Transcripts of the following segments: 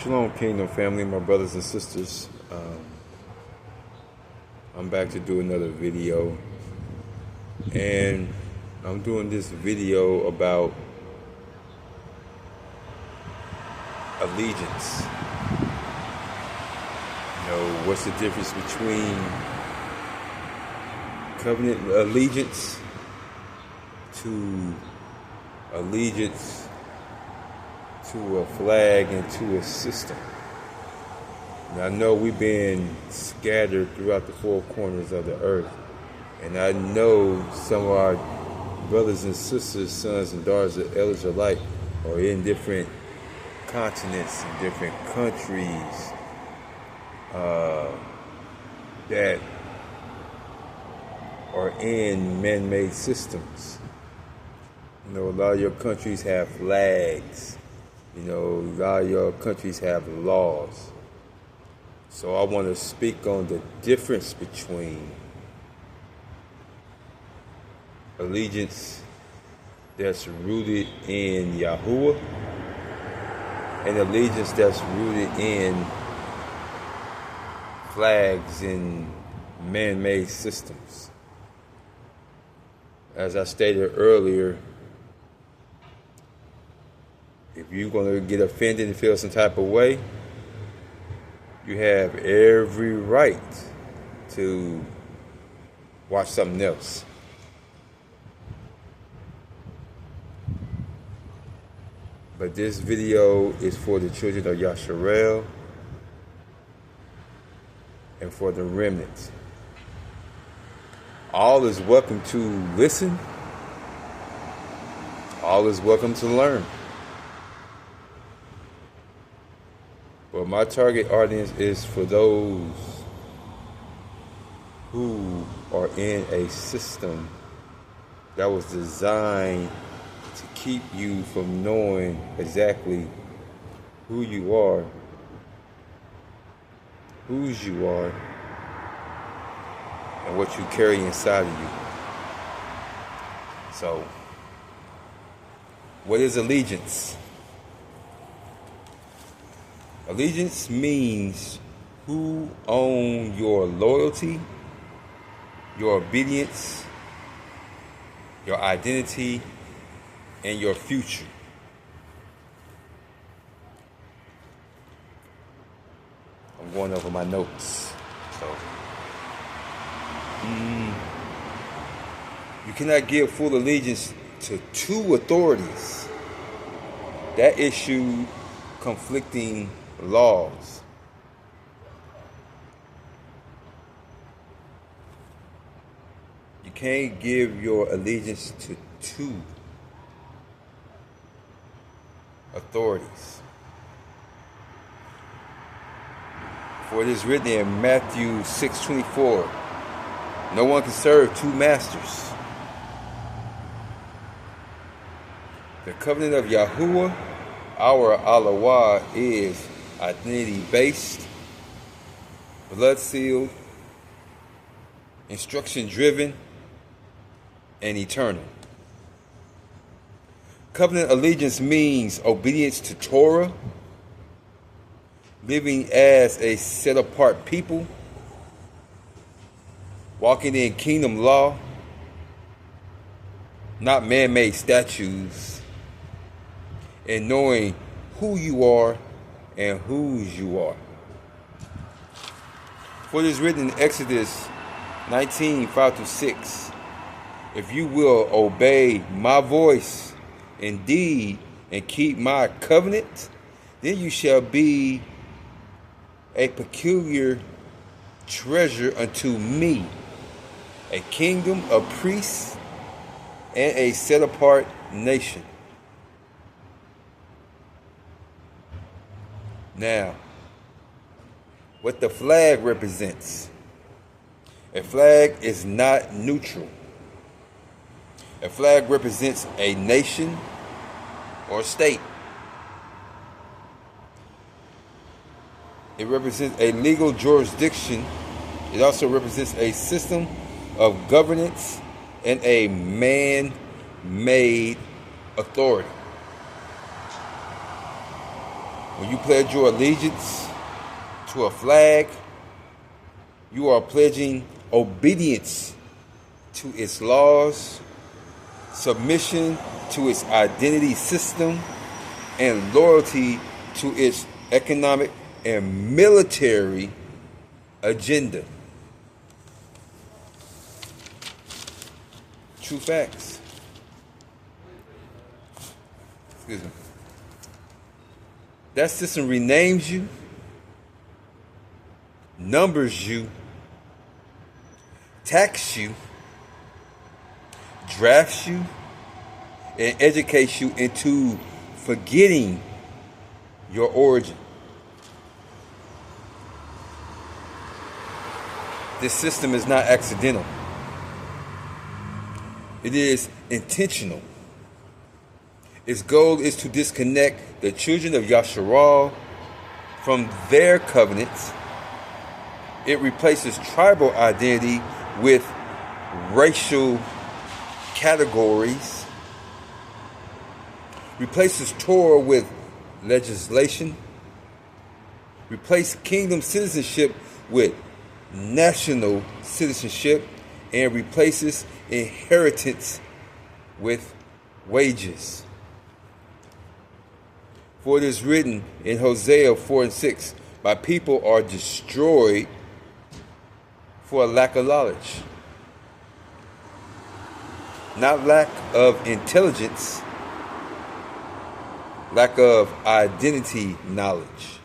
Shalom Kingdom family, my brothers and sisters. I'm back to do another video, and I'm doing this video about allegiance. You know, what's the difference between covenant allegiance to allegiance to a flag and to a system? And I know we've been scattered throughout the four corners of the earth, and I know some of our brothers and sisters, sons and daughters of elders alike are in different continents and different countries that are in man-made systems. You know, a lot of your countries have flags. You know, a lot of your countries have laws. So I want to speak on the difference between allegiance that's rooted in Yahuwah and allegiance that's rooted in flags and man-made systems. As I stated earlier, if you're going to get offended and feel some type of way, you have every right to watch something else. But this video is for the children of Yasharel and for the remnant. All is welcome to listen. All is welcome to learn. But my target audience is for those who are in a system that was designed to keep you from knowing exactly who you are, whose you are, and what you carry inside of you. So, what is allegiance? Allegiance means who own your loyalty, your obedience, your identity, and your future. I'm going over my notes. So, you cannot give full allegiance to two authorities that issue conflicting laws. You can't give your allegiance to two authorities. For it is written in Matthew 6:24, no one can serve two masters. The covenant of Yahuwah, our Alawah, is identity-based, blood-sealed, instruction-driven, and eternal. Covenant allegiance means obedience to Torah, living as a set-apart people, walking in kingdom law, not man-made statues, and knowing who you are and whose you are. For it is written in Exodus 19:5-6, if you will obey my voice indeed and keep my covenant, then you shall be a peculiar treasure unto me, a kingdom of priests and a set-apart nation. Now, what the flag represents. A flag is not neutral. A flag represents a nation or state. It represents a legal jurisdiction. It also represents a system of governance and a man-made authority. When you pledge your allegiance to a flag, you are pledging obedience to its laws, submission to its identity system, and loyalty to its economic and military agenda. True facts. Excuse me. That system renames you, numbers you, tax you, drafts you, and educates you into forgetting your origin. This system is not accidental. It is intentional. Its goal is to disconnect the children of Yasharal from their covenants. It replaces tribal identity with racial categories, replaces Torah with legislation, replaces kingdom citizenship with national citizenship, and replaces inheritance with wages. For it is written in Hosea 4:6, my people are destroyed for a lack of knowledge. Not lack of intelligence, lack of identity knowledge.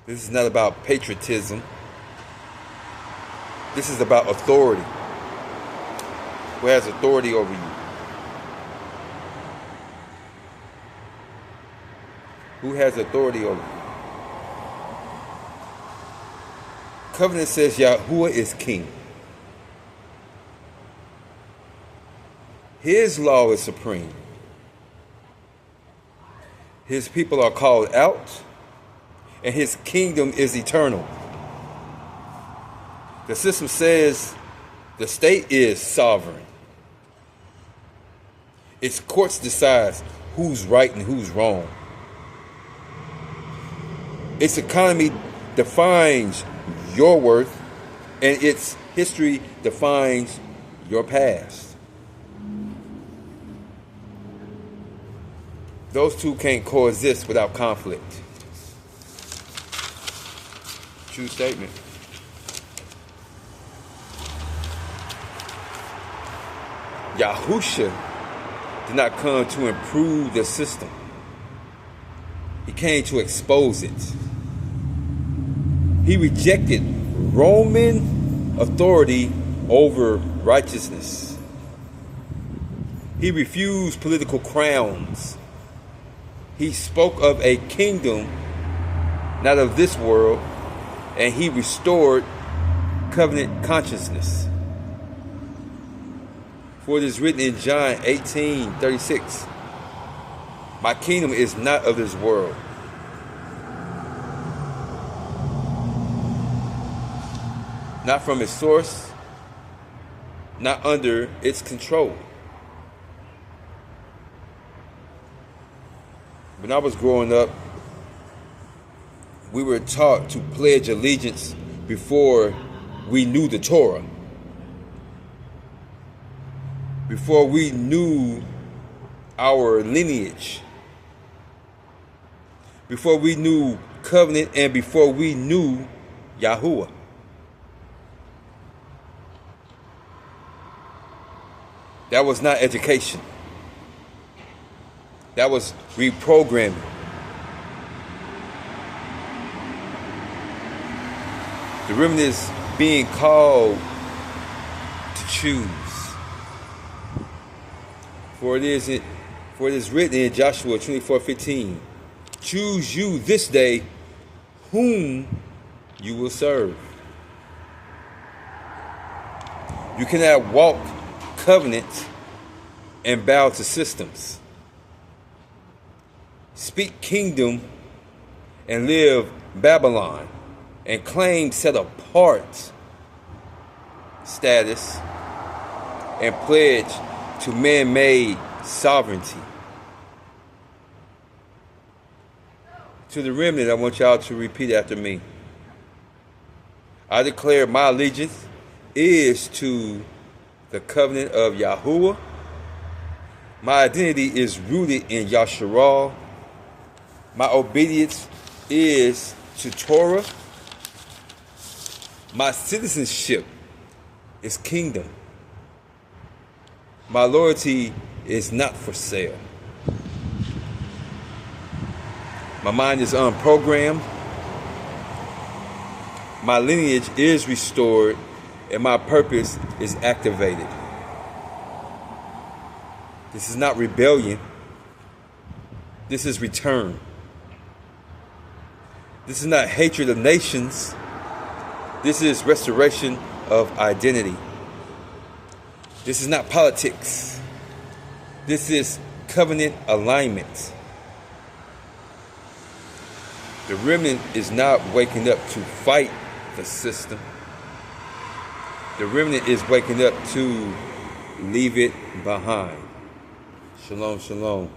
This is not about patriotism. This is about authority. Who has authority over you? Who has authority over you? Covenant says Yahuwah is king. His law is supreme. His people are called out, and his kingdom is eternal. The system says the state is sovereign. Its courts decide who's right and who's wrong. Its economy defines your worth, and its history defines your past. Those two can't coexist without conflict. True statement. Yahusha did not come to improve the system. He came to expose it. He rejected Roman authority over righteousness. He refused political crowns. He spoke of a kingdom not of this world, and he restored covenant consciousness. For it is written in John 18:36, my kingdom is not of this world. Not from its source, not under its control. When I was growing up, we were taught to pledge allegiance before we knew the Torah, before we knew our lineage, before we knew covenant, and before we knew Yahuwah. That was not education. That was reprogramming. The remnant is being called to choose. For it is written in Joshua 24:15, choose you this day whom you will serve. You cannot walk covenant and bow to systems. Speak kingdom and live Babylon, and claim set apart status and pledge to man-made sovereignty. To the remnant, I want y'all to repeat after me. I declare my allegiance is to the covenant of Yahuwah. My identity is rooted in Yasharal. My obedience is to Torah. My citizenship is kingdom. My loyalty is not for sale. My mind is unprogrammed. My lineage is restored, and my purpose is activated. This is not rebellion. This is return. This is not hatred of nations. This is restoration of identity. This is not politics. This is covenant alignment. The remnant is not waking up to fight the system. The remnant is waking up to leave it behind. Shalom, shalom.